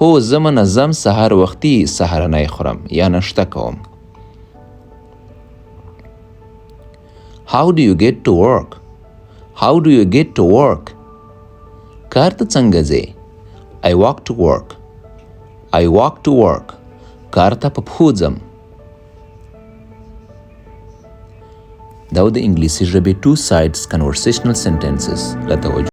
هو زه منظم سهار وختي سهارنی خورم یا ناشته کوم. How do you get to work? How do you get to work? کار ته څنګه ځې؟ I walk to work. I walk to work. کار ته په پښو ځم. دا و د انګلیسي ژبې 2 sides conversational sentences له توجه